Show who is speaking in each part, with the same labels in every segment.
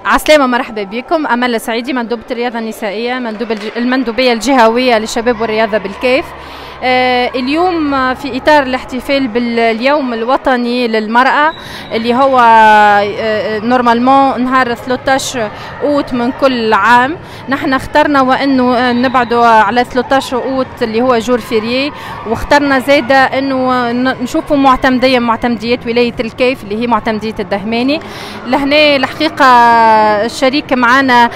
Speaker 1: عسلامة، مرحبا بكم. أمل السعيدي، مندوبة الرياضة النسائية، المندوبية الجهوية للشباب والرياضة بالكيف. اليوم في إطار الاحتفال باليوم الوطني للمرأة اللي هو نورمالمون نهار 13 أوت من كل عام. نحن اخترنا وأنه نبعدوا على 13 أوت اللي هو جور فيريي، واخترنا زاده أنه نشوفوا معتمديات ولاية الكيف اللي هي معتمدية الدهماني. لهنا الحقيقة الشريك معنا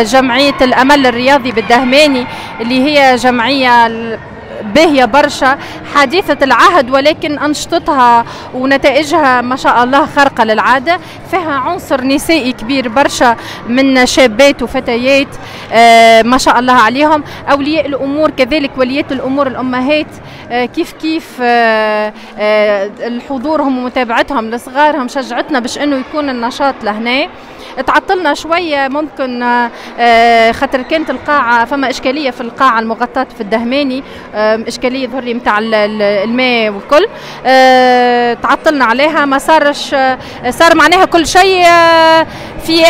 Speaker 1: جمعية الأمل الرياضي بالدهماني اللي هي جمعية باهية برشا، حديثة العهد، ولكن أنشطتها ونتائجها ما شاء الله خارقة للعادة. فيها عنصر نسائي كبير برشا من شابات وفتيات ما شاء الله عليهم. أولياء الأمور كذلك، وليات الأمور الأمهات كيف الحضورهم ومتابعتهم لصغارهم شجعتنا باش أنه يكون النشاط لهنا. تعطلنا شوية ممكن خاطر كانت القاعة فما إشكالية في القاعة المغطاة في الدهماني، إشكالية ظهري متاع الماء والكل، تعطلنا عليها. ما صارش، صار معناها كل شيء في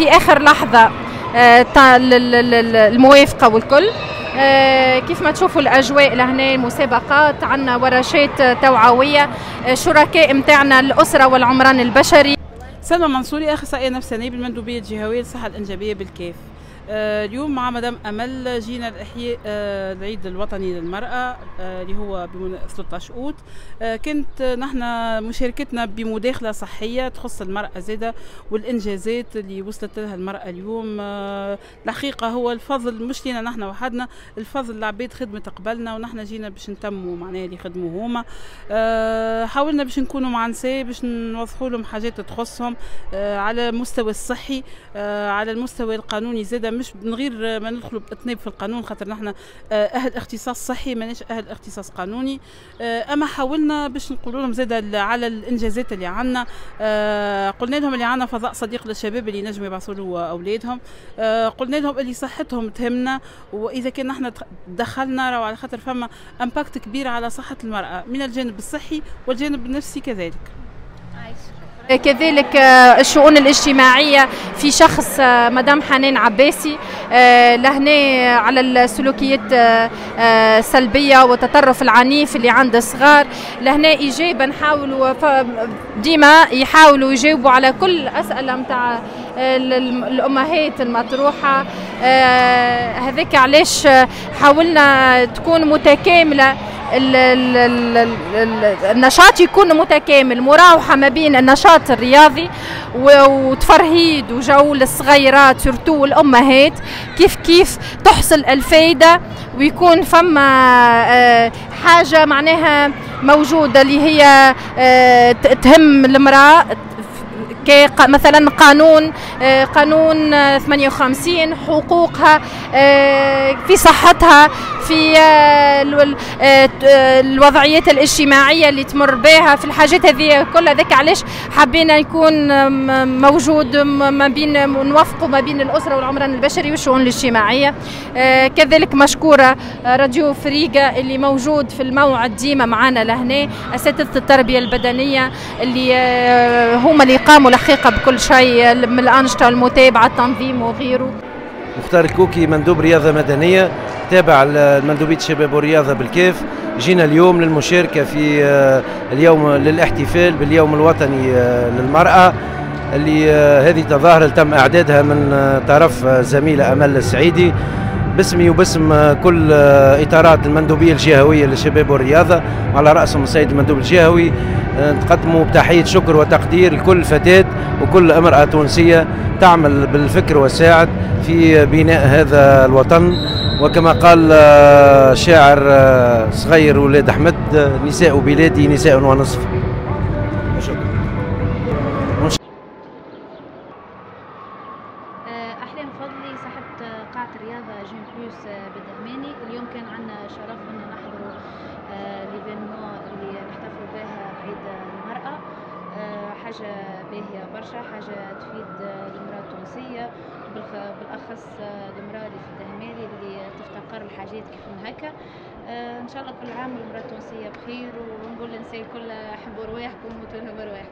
Speaker 1: آخر لحظة الموافقة والكل. كيف ما تشوفوا الأجواء لهنا، المسابقات، عندنا ورشات توعوية، شركاء متاعنا الأسرة والعمران البشري.
Speaker 2: سلمى منصوري، اخصائيه نفسانيه بالمندوبيه الجهويه للصحه الانجابيه بالكيف. اليوم مع مدام امل جينا لاحياء العيد الوطني للمراه اللي هو ب 13 اوت. كانت نحن مشاركتنا بمداخله صحيه تخص المراه زاده والانجازات اللي وصلت لها المراه اليوم. الحقيقه هو الفضل مش لينا نحن وحدنا، الفضل العباد خدمه قبلنا، ونحن جينا باش نتموا معناها اللي خدموا هما. حاولنا باش نكونوا مع نساء باش نوضحوا لهم حاجات تخصهم على المستوى الصحي، على المستوى القانوني زاده، مش من غير ما ندخلوا باطناب في القانون، خاطر نحن اهل اختصاص صحي ماناش اهل اختصاص قانوني. اما حاولنا باش نقولوا لهم زاده على الانجازات اللي عندنا. قلنا لهم اللي عندنا فضاء صديق للشباب اللي ينجموا يبعثوا له اولادهم. قلنا لهم اللي صحتهم تهمنا، واذا كان نحن دخلنا راهو على خاطر فما امباكت كبير على صحه المراه من الجانب الصحي والجانب النفسي كذلك.
Speaker 1: كذلك الشؤون الاجتماعية في شخص مدام حنان عباسي، لهنا على السلوكيات السلبية والتطرف العنيف اللي عند الصغار. لهنا إجابة نحاولوا ديما يحاولوا يجاوبوا على كل الأسئلة متاع الأمهات المطروحة. هذاك علاش حاولنا تكون متكاملة، النشاط يكون متكامل، مراوحة ما بين النشاط الرياضي وتفرهيد وجو للصغيرات سورتو الأمهات كيف تحصل الفايدة، ويكون فما حاجة معناها موجودة اللي هي تهم المرأة، مثلا قانون 58 حقوقها في صحتها، في الوضعيات الاجتماعية اللي تمر بها، في الحاجات هذه كلها. ذاك علاش حبينا يكون موجود ما بين نوفقوا ما بين الأسرة والعمران البشري والشؤون الاجتماعية. كذلك مشكورة راديو فريقة اللي موجود في الموعد ديما معنا لهنا، أساتذة التربية البدنية اللي هما اللي قاموا الحقيقة بكل شيء من الأنشطة، المتابعة، التنظيم وغيره.
Speaker 3: مختار الكوكي، مندوب رياضة مدنية تابع لمندوبية الشباب والرياضة بالكيف. جينا اليوم للمشاركة في اليوم للاحتفال باليوم الوطني للمرأة، اللي هذه تظاهرة تم إعدادها من طرف زميلة أمل السعيدي باسمي وباسم كل إطارات المندوبية الجهوية للشباب والرياضة، وعلى رأسهم السيد المندوب الجهوي. نقدموا بتحية شكر وتقدير لكل فتاة وكل امرأة تونسية تعمل بالفكر والساعد في بناء هذا الوطن. وكما قال شاعر صغير ولاد أحمد: نساء بلادي نساء ونصف.
Speaker 4: أحلام فضلي، صاحبة قاعة الرياضة جيم بلوس بالدهماني. اليوم كان عندنا شرف أن نحضروا ليفينمون اللي نحتفلوا بها بعيد المرأة. حاجة باهية برشا، حاجة تفيد المرأة التونسية، بالأخص المرأة اللي في الدهماني اللي تفتقر الحاجات كيف هكا. إن شاء الله كل عام والمرأة التونسية بخير، ونقول للنساء الكل حبوا رواحكم وموتوا لهم رواحكم.